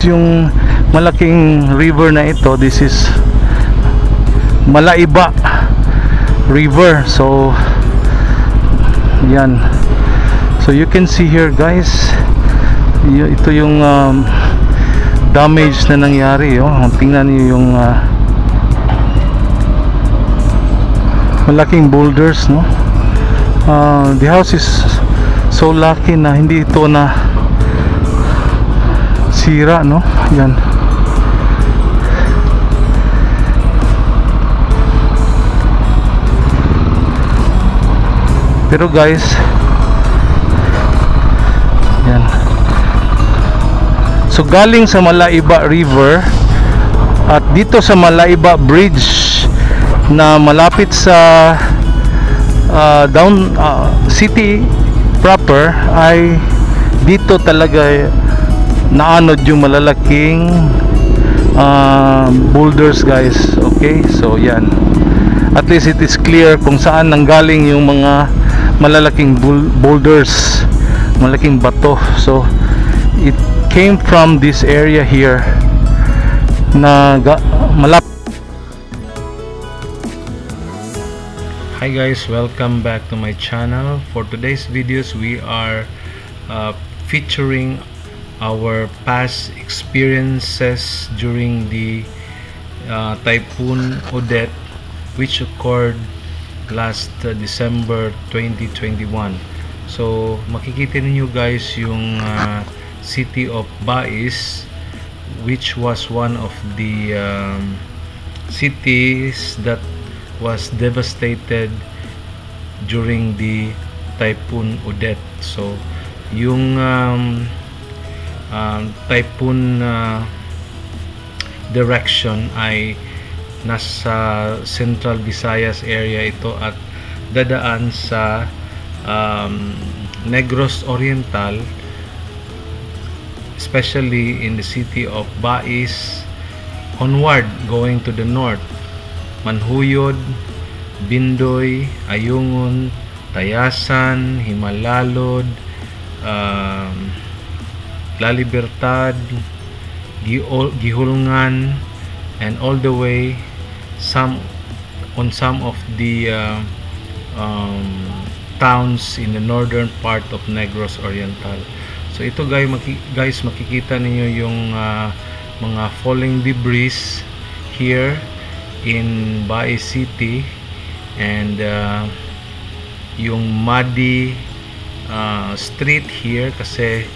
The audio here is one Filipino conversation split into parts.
Yung malaking river na ito, this is Malaiba River. So yan, so you can see here guys, ito yung damage na nangyari. Tingnan niyo yung malaking boulders, no? The house is so lucky na hindi ito na sira, no? Yan. Pero guys, yan. So galing sa Malaiba River at dito sa Malaiba Bridge na malapit sa city proper, ay dito talaga naanod yung malalaking boulders guys. Okay, so yan, at least it is clear kung saan nanggaling yung mga malalaking boulders, malaking bato. So it came from this area here na malapit. Hi guys, welcome back to my channel. For today's videos, we are featuring our past experiences during the Typhoon Odette, which occurred last December 2021. So makikita niyo guys yung city of Bais, which was one of the cities that was devastated during the Typhoon Odette. So yung typhoon direction ay nasa Central Visayas area ito at dadaan sa Negros Oriental, especially in the city of Bais, onward going to the north, Manhuyod, Bindoy, Ayungon, Tayasan, Himalalod, La Libertad, Gihulngan, and all the way some of the towns in the northern part of Negros Oriental. So ito guys, makikita niyo yung mga falling debris here in Bais City, and yung muddy street here kasi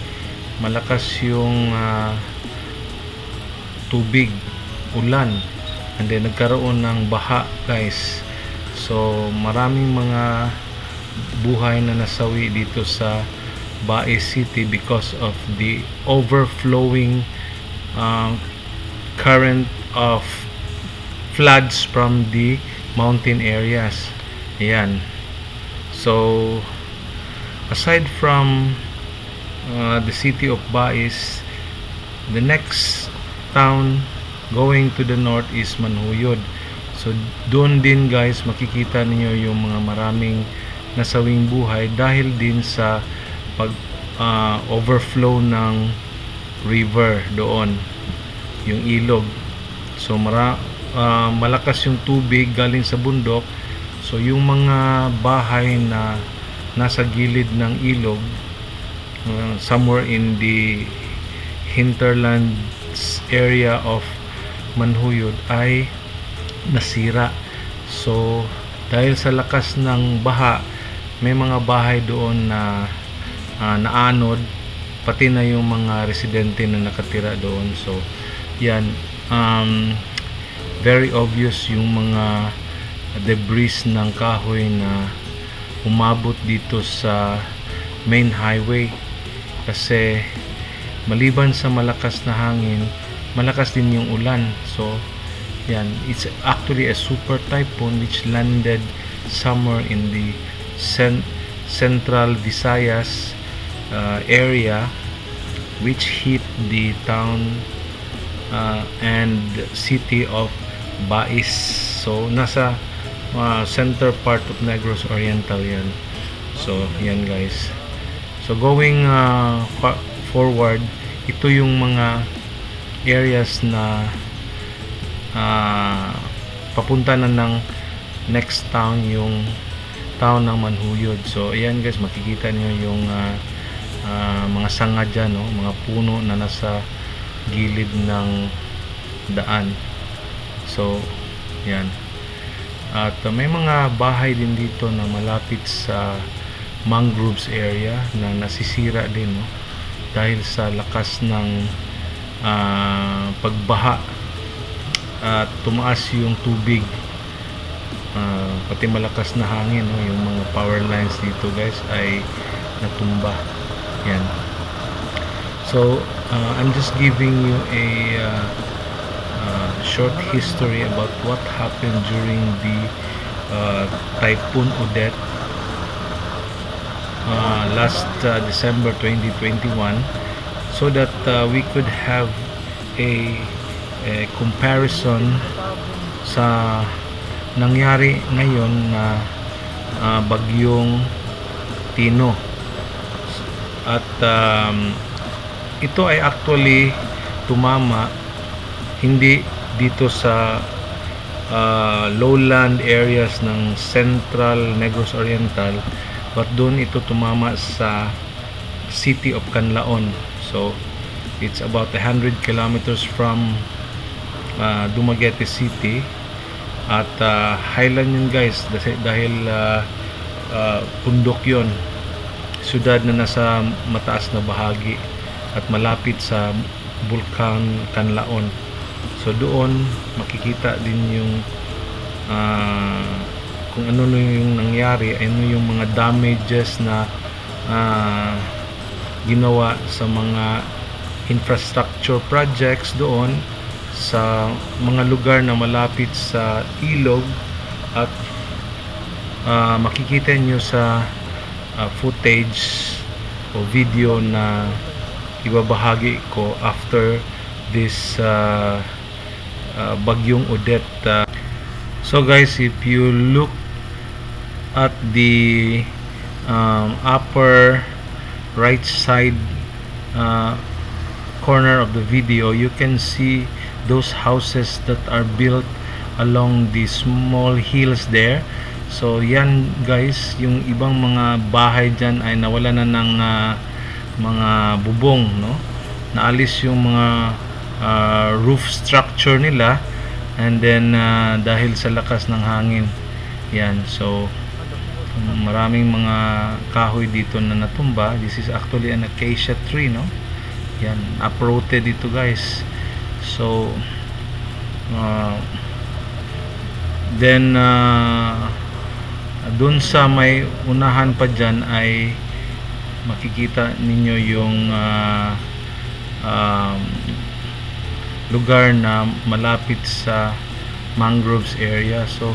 malakas yung tubig, ulan, and then nagkaroon ng baha guys. So maraming mga buhay na nasawi dito sa Bais City because of the overflowing current of floods from the mountain areas. Ayan. So aside from the city of Bais, the next town going to the north is Manhuyod. So doon din guys makikita niyo yung mga maraming nasawing buhay dahil din sa pag overflow ng river doon, yung ilog. So malakas yung tubig galing sa bundok. So yung mga bahay na nasa gilid ng ilog, somewhere in the hinterlands area of Manhuyod, ay nasira. So dahil sa lakas ng baha, may mga bahay doon na naanod, pati na yung mga residente na nakatira doon. So yan, very obvious yung mga debris ng kahoy na umabot dito sa main highway, kasi maliban sa malakas na hangin, malakas din yung ulan. So yan, it's actually a super typhoon which landed somewhere in the Central Visayas area, which hit the town and city of Bais. So nasa center part of Negros Oriental yan. So yan guys. So going forward, ito yung mga areas na papunta na ng next town, yung town ng Manhuyod. So ayan guys, makikita niyo yung mga sanga dyan, no? Mga puno na nasa gilid ng daan. So yan. At may mga bahay din dito na malapit sa mangroves area na nasisira din, no? Dahil sa lakas ng pagbaha at tumaas yung tubig, pati malakas na hangin, no? Yung mga power lines dito guys ay natumba. Yan. So I'm just giving you a short history about what happened during the Typhoon Odette last December 2021, so that we could have a comparison sa nangyari ngayon na bagyong Tino. At ito ay actually tumama hindi dito sa lowland areas ng Central Negros Oriental, but doon ito tumama sa city of Canlaon. So it's about 100 kilometers from Dumaguete City. At highland yun guys, dahil bundok yun, syudad na nasa mataas na bahagi at malapit sa Bulkan Canlaon. So doon makikita din yung kung ano yung nangyari, ano yung mga damages na ginawa sa mga infrastructure projects doon sa mga lugar na malapit sa ilog. At makikita nyo sa footage o video na ibabahagi ko after this bagyong Odette. So guys, if you look at the upper right side corner of the video, you can see those houses that are built along the small hills there. So yan guys, yung ibang mga bahay dyan ay nawala na ng mga bubong, no? Naalis yung mga roof structure nila, and then dahil sa lakas ng hangin, yan. So maraming mga kahoy dito na natumba. This is actually an acacia tree, no? Yan, uprooted dito guys. So then dun sa may unahan pa dyan ay makikita ninyo yung lugar na malapit sa mangroves area. So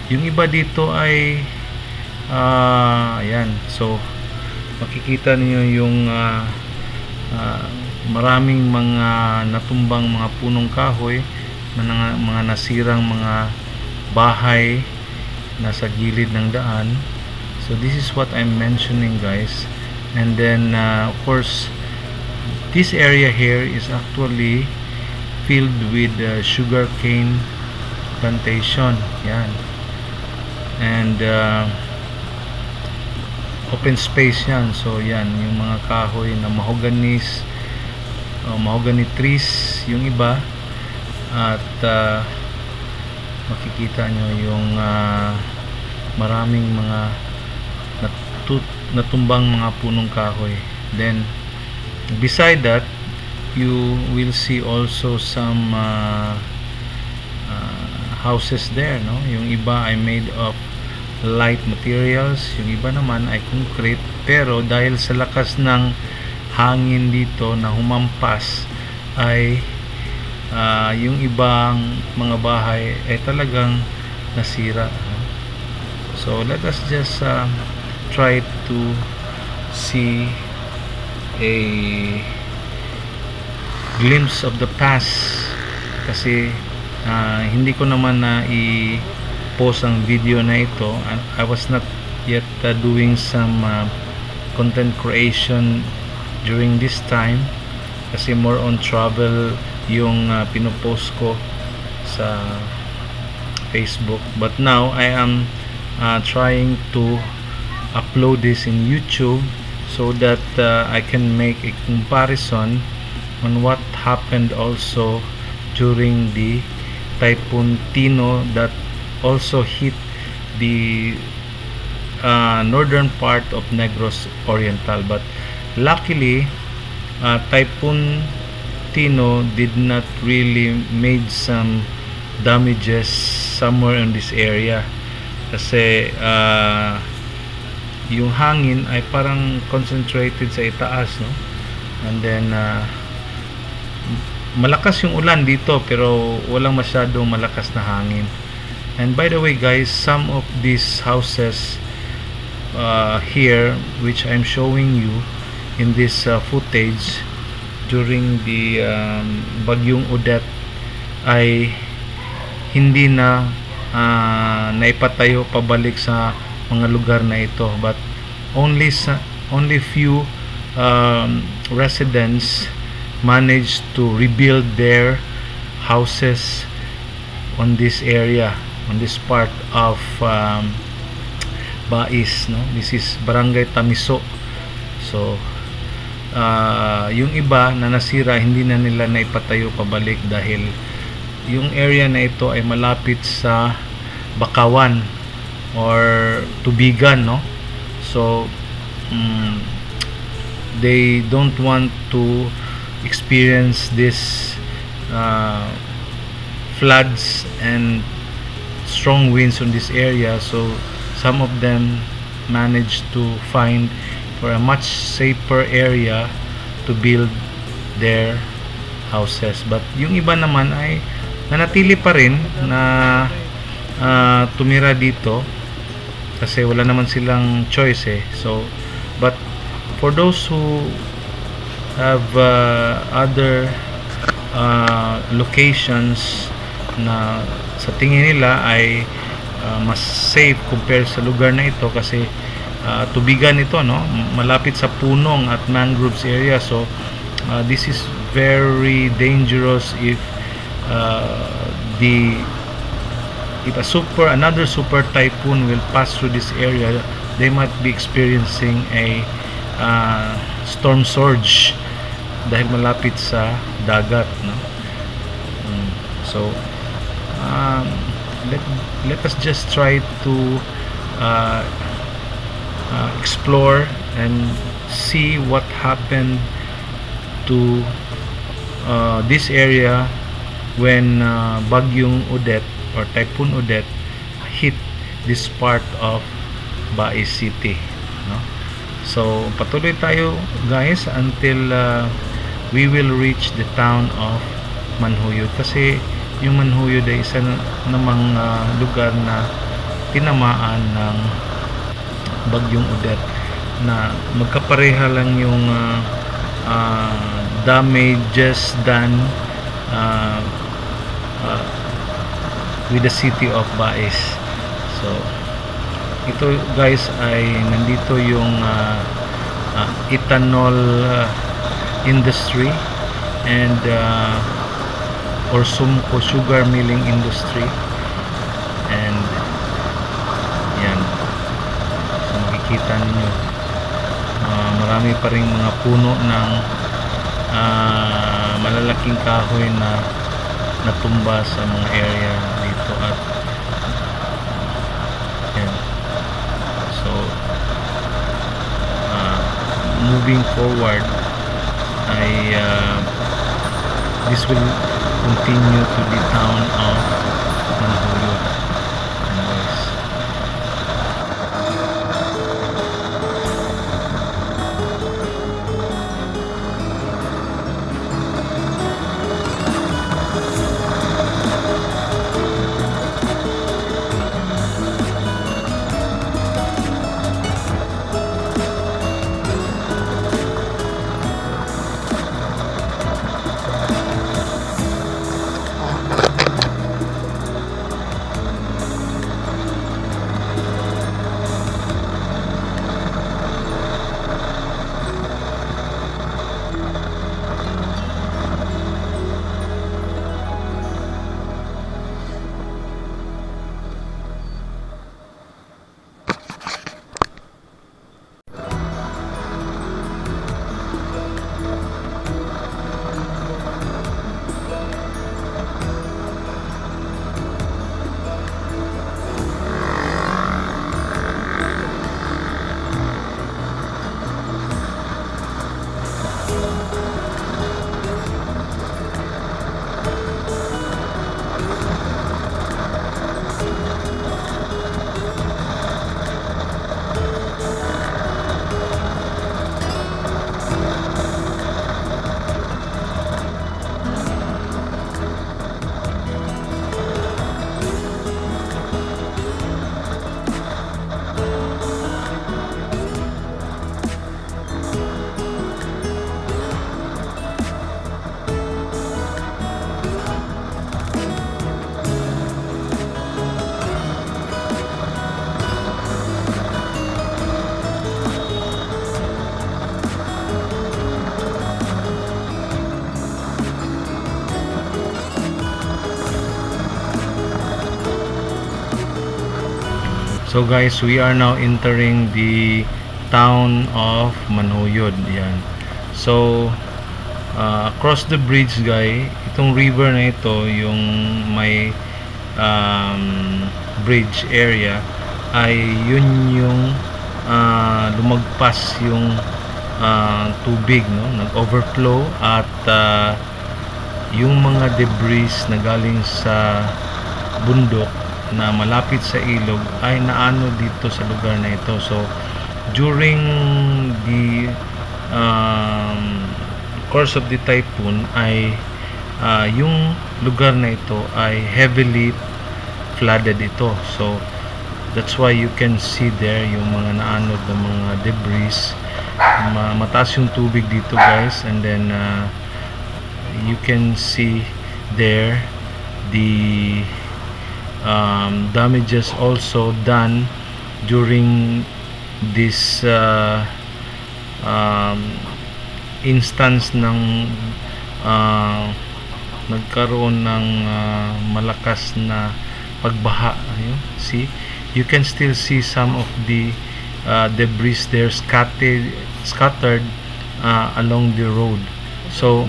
yung iba dito ay ayan, so makikita niyo yung maraming mga natumbang mga punong kahoy, mga nasirang mga bahay nasa gilid ng daan. So this is what I'm mentioning guys. And then of course this area here is actually filled with sugar cane plantation. Yan. And open space yan. So yan, yung mga kahoy na mahogany trees yung iba. At makikita nyo yung maraming mga natumbang mga punong kahoy. Then beside that, you will see also some houses there, no? Yung iba ay made of light materials, yung iba naman ay concrete, pero dahil sa lakas ng hangin dito na humampas ay yung ibang mga bahay ay talagang nasira. So let us just try to see a glimpse of the past, kasi hindi ko naman na i-post ang video na ito. I was not yet doing some content creation during this time, kasi more on travel yung pinopost ko sa Facebook. But now I am trying to upload this in YouTube so that I can make a comparison on what happened also during the Typhoon Tino that also hit the northern part of Negros Oriental. But luckily Typhoon Tino did not really made some damages somewhere in this area kasi yung hangin ay parang concentrated sa itaas, no? And then malakas yung ulan dito pero walang masyadong malakas na hangin. And by the way guys, some of these houses here which I'm showing you in this footage during the Bagyong Odette ay hindi na naipatayo pabalik sa mga lugar na ito, but only few residents managed to rebuild their houses on this area, on this part of Bais, no? This is Barangay Tamiso. So yung iba na nasira hindi na nila naipatayo pabalik dahil yung area na ito ay malapit sa Bakawan or Tubigan, no? So they don't want to experience this floods and strong winds on this area, so some of them managed to find for a much safer area to build their houses. But yung iba naman ay nanatili pa rin na tumira dito kasi wala naman silang choice eh. So but for those who have other locations na sa tingin nila ay mas safe compared sa lugar na ito kasi Tubigan ito, no? Malapit sa punong at mangroves area, so this is very dangerous if another super typhoon will pass through this area. They might be experiencing a storm surge dahil malapit sa dagat, no? So let us just try to explore and see what happened to this area when Bagyong Odette or Typhoon Odette hit this part of Bais City, no? So patuloy tayo guys until we will reach the town of Manhuyod kasi yung Manhuyod ay isa namang lugar na tinamaan ng Bagyong Odette na magkapareha lang yung damages done with the city of Bais. So ito guys ay nandito yung ethanol industry and or Sumco sugar milling industry, and yan, so makikita ninyo marami pa ring mga puno ng malalaking kahoy na natumba sa mga area dito at yan. So moving forward ay this will continue to the town of Manhuyod. So guys, we are now entering the town of Manhuyod. Yan. So across the bridge guys, itong river na ito, yung may bridge area, ay yun yung lumagpas yung tubig, no? Nag-overflow at yung mga debris na galing sa bundok na malapit sa ilog ay naano dito sa lugar na ito. So during the course of the typhoon ay yung lugar na ito ay heavily flooded ito. So that's why you can see there yung mga naanod na mga debris. Mataas yung tubig dito guys, and then you can see there the damages also done during this instance ng nagkaroon ng malakas na pagbaha. Ayun, see, you can still see some of the debris there scattered along the road. So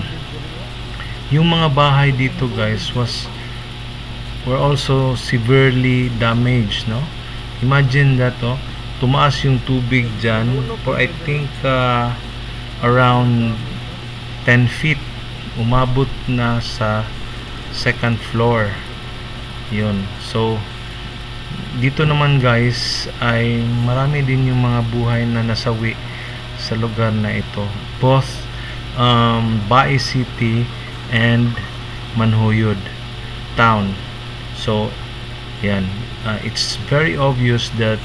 yung mga bahay dito guys were also severely damaged, no? Imagine that, oh, tumaas yung tubig dyan for I think around 10 feet, umabot na sa second floor. Yun. So dito naman guys ay marami din yung mga buhay na nasawi sa lugar na ito, both Bae City and Manhuyod town. So yan, it's very obvious that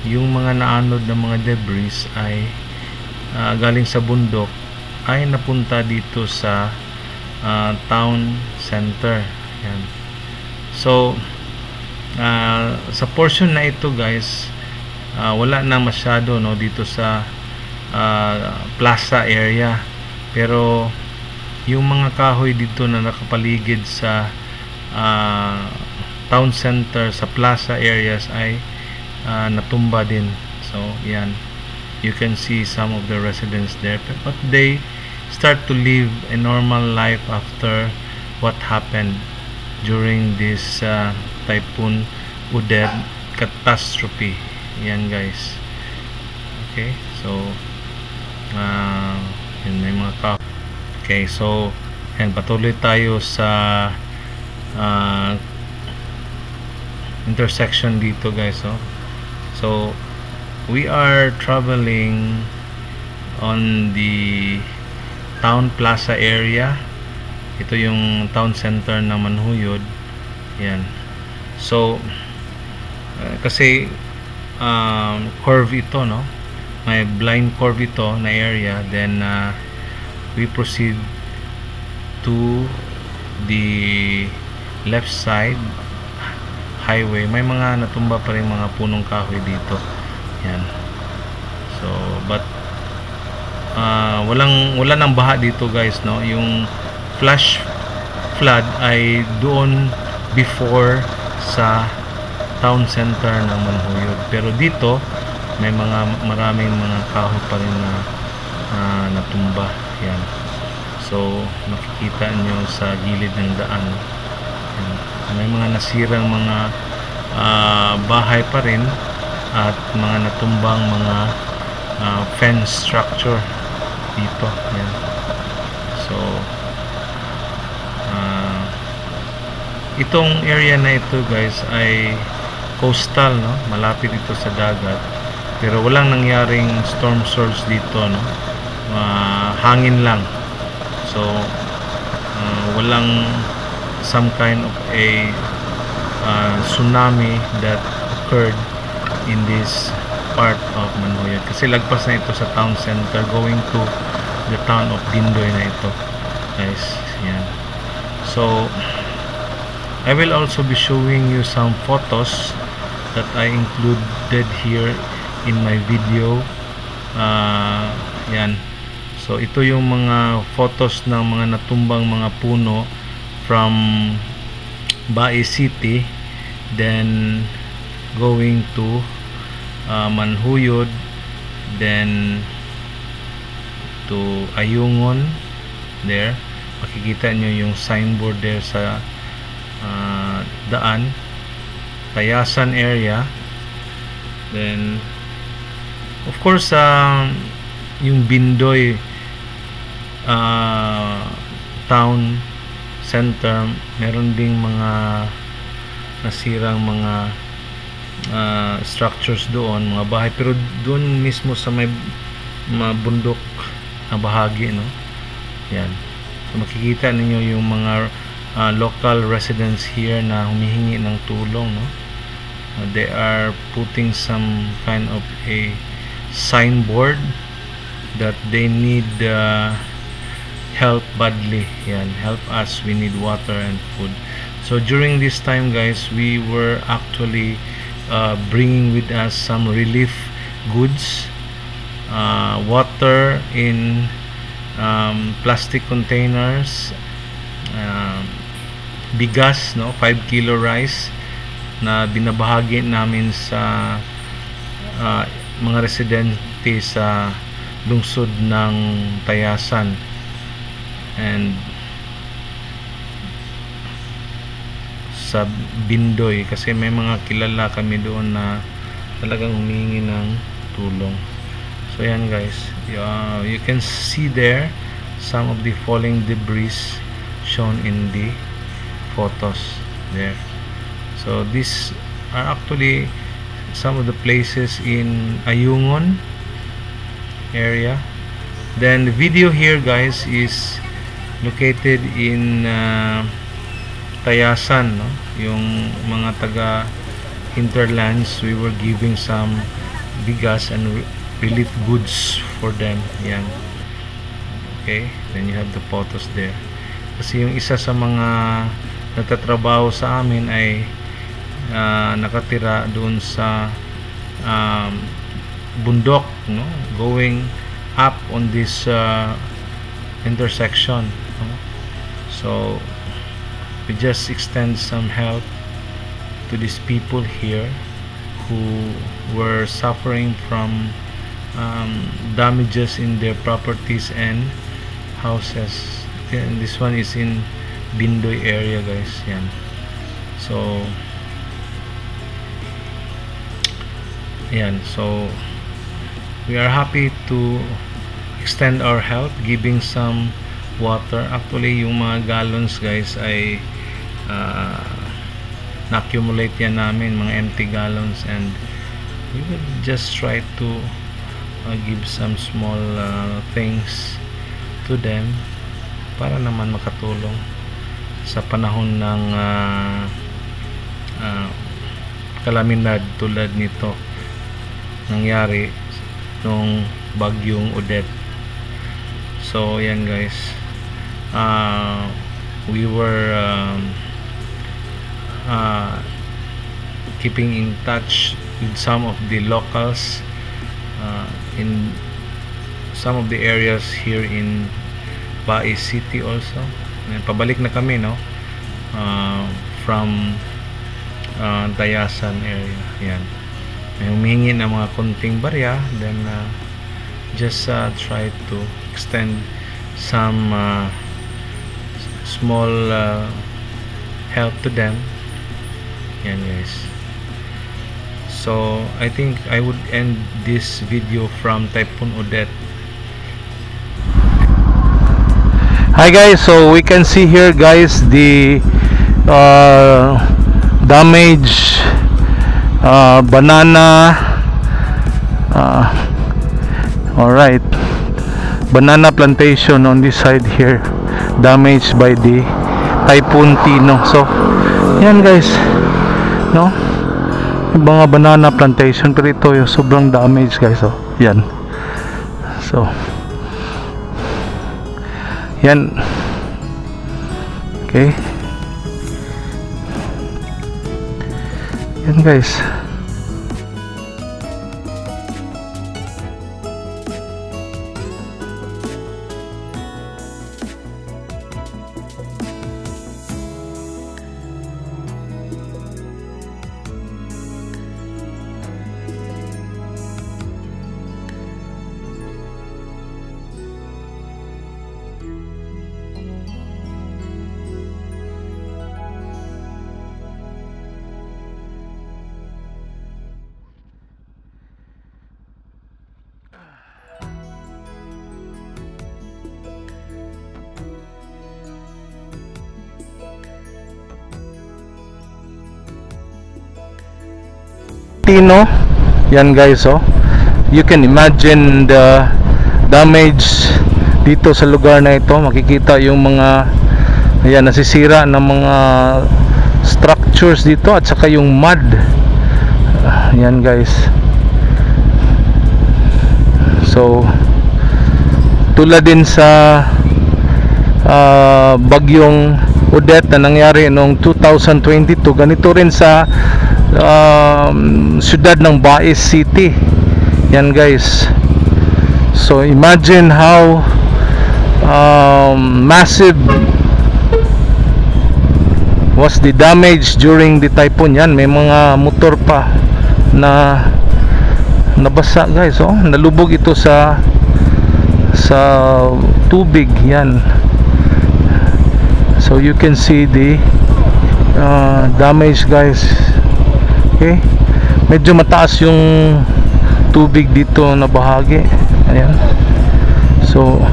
yung mga naanod na mga debris ay galing sa bundok ay napunta dito sa town center. Yan. So sa portion na ito guys, wala na masyado, no, dito sa plaza area, pero yung mga kahoy dito na nakapaligid sa town center, sa plaza areas ay natumba din. So yan, you can see some of the residents there, but they start to live a normal life after what happened during this typhoon Odette catastrophe. Yan guys. Okay, so yun, may mga kahoy. Okay, so yan, patuloy tayo sa intersection dito guys. So we are traveling on the town plaza area. Ito yung town center ng Manhuyod. Yan. So kasi curve ito, no, may blind curve ito na area. Then we proceed to the left side highway. May mga natumba pa rin mga punong kahoy dito. Yan. So but wala nang baha dito guys, no. Yung flash flood ay doon before sa town center ng Manhuyod, pero dito may maraming mga kahoy pa rin na natumba. Yan. So makikita nyo sa gilid ng daan. Yan. May mga nasirang mga bahay pa rin at mga natumbang mga fence structure dito. Yan. So itong area na ito guys ay coastal, no, malapit ito sa dagat, pero walang nangyaring storm surge dito, no. Hangin lang. So walang some kind of a tsunami that occurred in this part of Manhuyod, kasi lagpas na ito sa town center going to the town of Dindoy na ito guys. Yan. So I will also be showing you some photos that I included here in my video. Yan. So ito yung mga photos ng mga natumbang mga puno from Bae City. Then going to Manhuyod, then to Ayungon. There makikita nyo yung signboard there sa daan, Tayasan area. Then of course yung Bindoy town center, meron ding mga nasirang mga structures doon, mga bahay, pero doon mismo sa may bundok na bahagi, no? Yan, so makikita ninyo yung mga local residents here na humihingi ng tulong, no? They are putting some kind of a signboard that they need help badly. Yan, help us, we need water and food. So during this time, guys, we were actually bringing with us some relief goods, water in plastic containers, bigas, no, 5 kilo rice na binabahagi namin sa mga residente sa lungsod ng Tayasan. And sa Bindoy, kasi may mga kilala kami doon na talagang humingi ng tulong. So yan, guys, you can see there some of the falling debris shown in the photos there. So these are actually some of the places in Ayungon area. Then the video here, guys, is located in Tayasan, no? Yung mga taga hinterlands, we were giving some bigas and relief goods for them. Yan. Okay, then you have the photos there. Kasi yung isa sa mga nagtatrabaho sa amin ay nakatira doon sa bundok, no? Going up on this intersection, no? So we just extend some help to these people here who were suffering from damages in their properties and houses. And this one is in Bindoy area, guys. Yan. So yan, so we are happy to extend our help, giving some water. Actually, yung mga gallons, guys, ay na-accumulate yan namin, mga empty gallons, and we will just try to give some small things to them para naman makatulong sa panahon ng kalamidad tulad nito nangyari nung bagyong Odette. So yan, guys, we were keeping in touch with some of the locals in some of the areas here in Bae City also. And pabalik na kami, no, from Tayasan area. Yan, may humingi ng mga konting barya, then just try to extend some small help to them. Yan, guys. So I think I would end this video from Typhoon Odette. Hi guys, so we can see here, guys, the damage banana, alright, banana plantation on this side here, damaged by the Typhoon Tino. So yan, guys, no, yung mga banana plantation, pero ito yung sobrang damage, guys. So yan, so yan, okay, yan, guys. Tolentino. Yan guys, oh. You can imagine the damage dito sa lugar na ito. Makikita yung mga ayan, nasisira ng mga structures dito at saka yung mud. Yan guys. So tulad din sa bagyong Odette na nangyari noong 2022, ganito rin sa siyudad ng Baez City. Yan guys. So imagine how massive was the damage during the typhoon. Yan, may mga motor pa na nabasa guys, oh. Nalubog ito sa tubig. Yan. So you can see the damage guys. Okay, medyo mataas yung tubig dito na bahagi. Ayan. So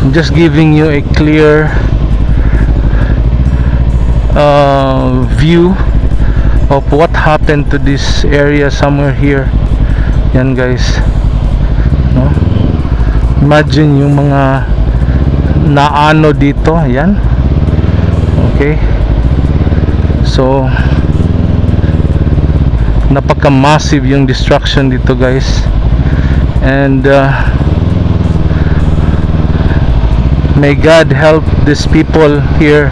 I'm just giving you a clear view of what happened to this area somewhere here. Yan guys, no? Imagine yung mga naano dito. Yan. Okay, so napaka-massive yung destruction dito guys. And may God help these people here.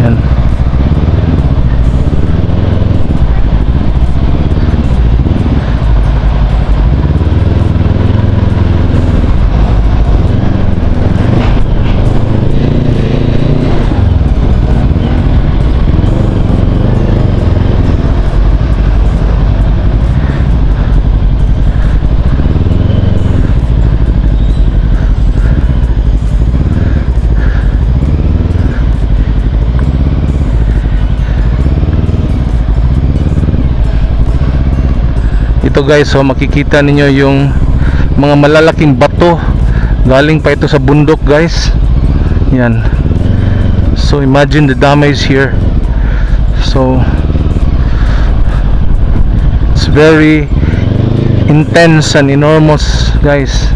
Yan. Ito guys, so makikita ninyo yung mga malalaking bato galing pa ito sa bundok guys. Yan. So imagine the damage here. So it's very intense and enormous guys.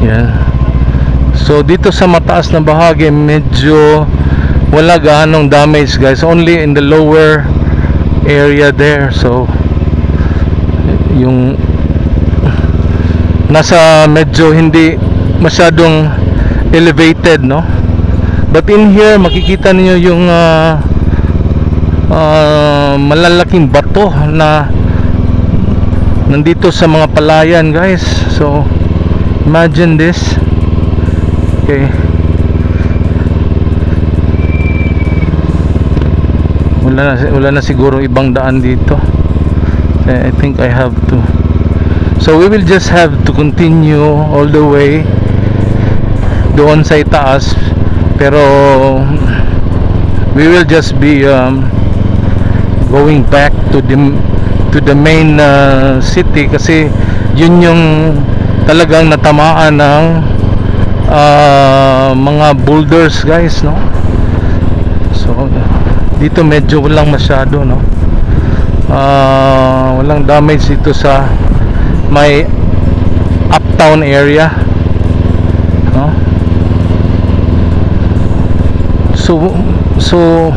Yan. So dito sa mataas na bahagi medyo wala gaanong damage guys, only in the lower area there. So yung nasa medyo hindi masyadong elevated, no? But in here makikita niyo yung malalaking bato na nandito sa mga palayan guys. So imagine this. Okay, wala na siguro ibang daan dito. I think I have to, so we will just have to continue all the way doon sa itaas, pero we will just be going back to the main city, kasi yun yung talagang natamaan ng mga boulders guys, no? So dito medyo walang masyado, no? Walang damage dito sa may uptown area, no? So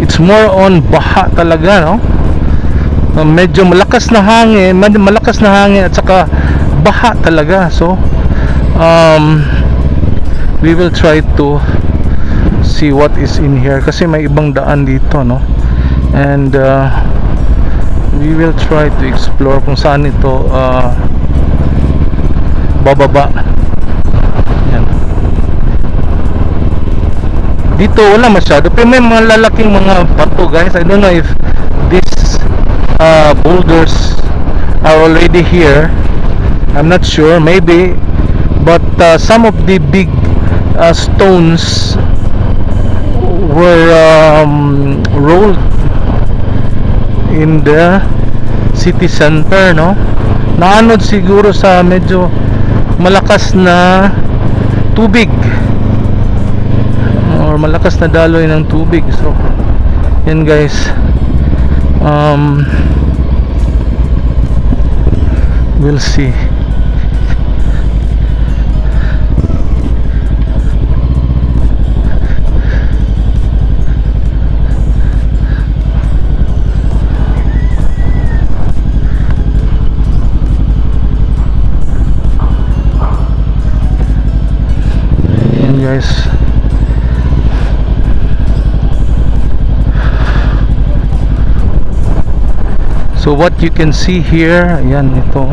it's more on baha talaga, no? Medyo malakas na hangin at saka baha talaga. So we will try to see what is in here kasi may ibang daan dito, no? And we will try to explore kung saan ito bababa. Yan. Dito wala masyado, pero may mga lalaking mga bato, guys. I don't know if these boulders are already here. I'm not sure, maybe, but some of the big stones were rolled in the city center, no? Naanod siguro sa medyo malakas na tubig or malakas na daloy ng tubig. So yan, guys. We'll see. Guys, so what you can see here, ayan, ito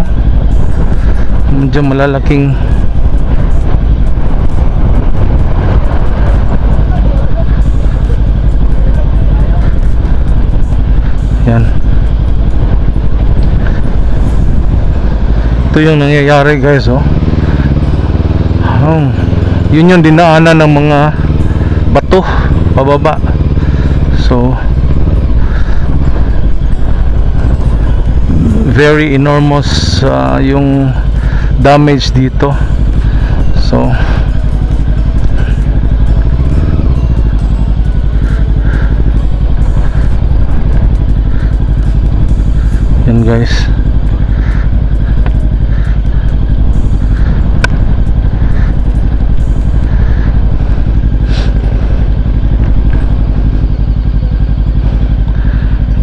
medyo malalaking yan, ito yung nangyayari, guys. Yun yung dinaanan ng mga bato pababa. So very enormous yung damage dito. So yan, guys.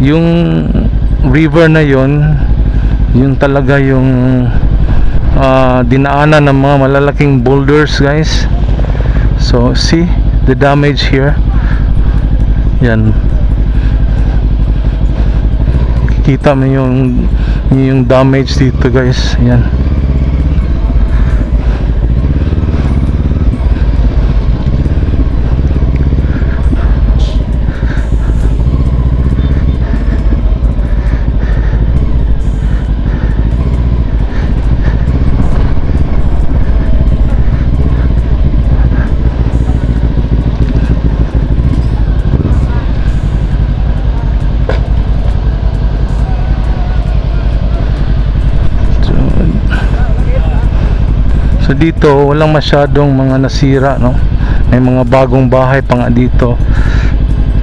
Yung river na yon, yun talaga yung dinaanan ng mga malalaking boulders, guys. So see the damage here. Yan, kita mo yung damage dito, guys. Yan. So dito walang masyadong mga nasira, no? May mga bagong bahay pa nga dito.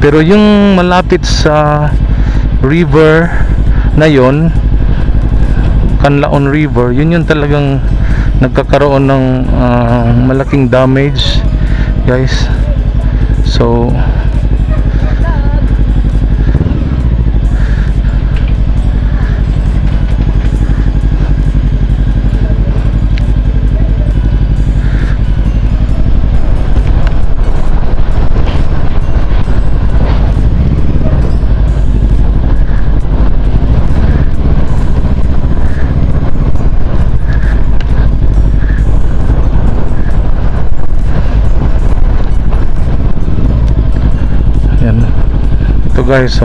Pero yung malapit sa river na yon, Canlaon River, yun yung talagang nagkakaroon ng malaking damage, guys. So ito, guys.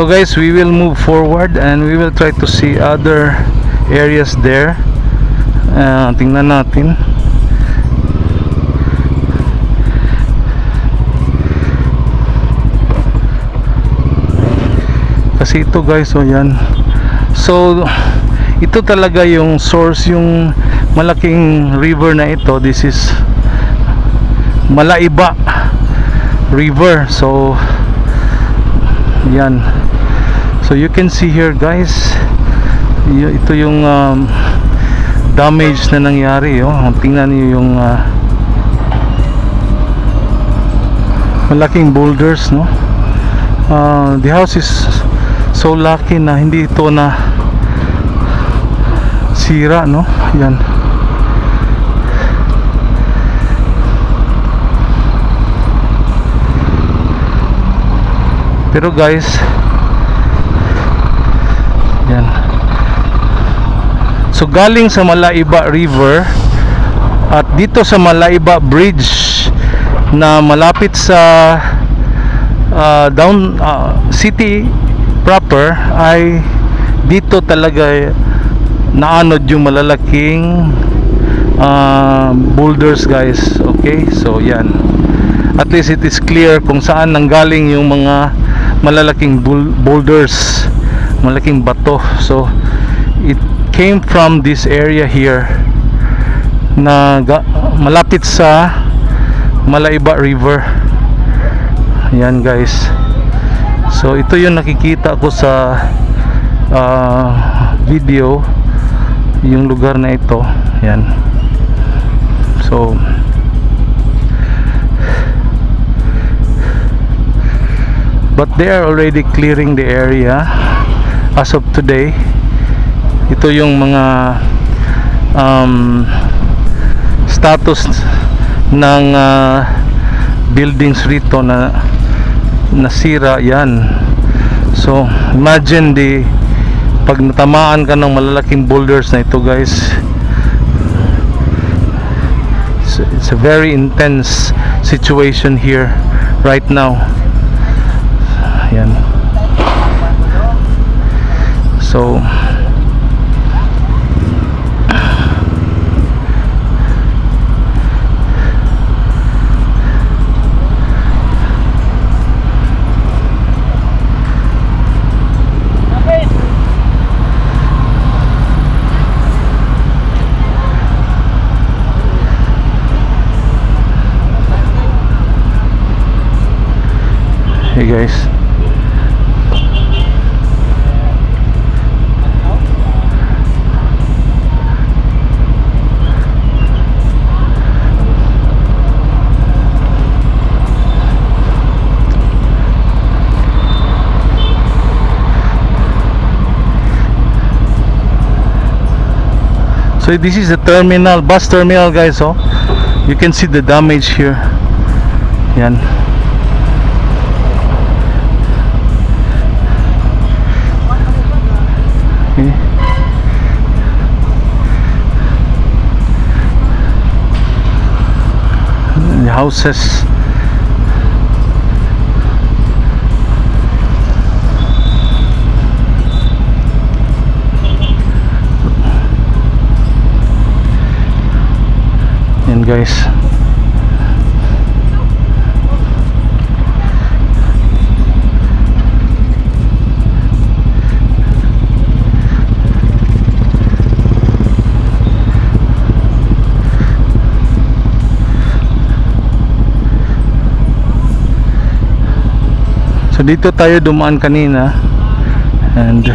So guys, we will move forward and we will try to see other areas there. Tingnan natin. Kasi ito guys, oh yan. So ito talaga yung source, yung malaking river na ito. This is Malaiba River. So yan. So you can see here guys, ito yung damage na nangyari, oh. Tingnan niyo yung malaking boulders, no. The house is so lucky na hindi ito na sira, no. Yan. Pero guys, yan. So galing sa Malaiba River at dito sa Malaiba Bridge na malapit sa city proper, ay dito talaga naanod yung malalaking boulders guys. Okay, so yan. At least it is clear kung saan nanggaling yung mga malalaking boulders, malaking bato. So it came from this area here na malapit sa Malaiba River. Yan guys. So ito yung nakikita ko sa video, yung lugar na ito. Yan. So but they are already clearing the area as of today. Ito yung mga status ng buildings rito na nasira. Yan. So imagine pag natamaan ka ng malalaking boulders na ito guys, it's a very intense situation here right now. Yan. So hey guys, so this is the terminal, bus terminal guys. Oh, you can see the damage here. Yan. Okay. The houses. Yan guys. So dito tayo dumaan kanina and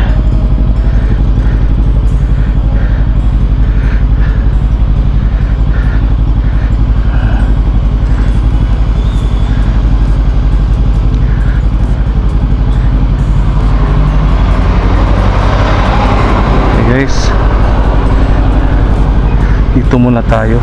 guys, dito muna tayo.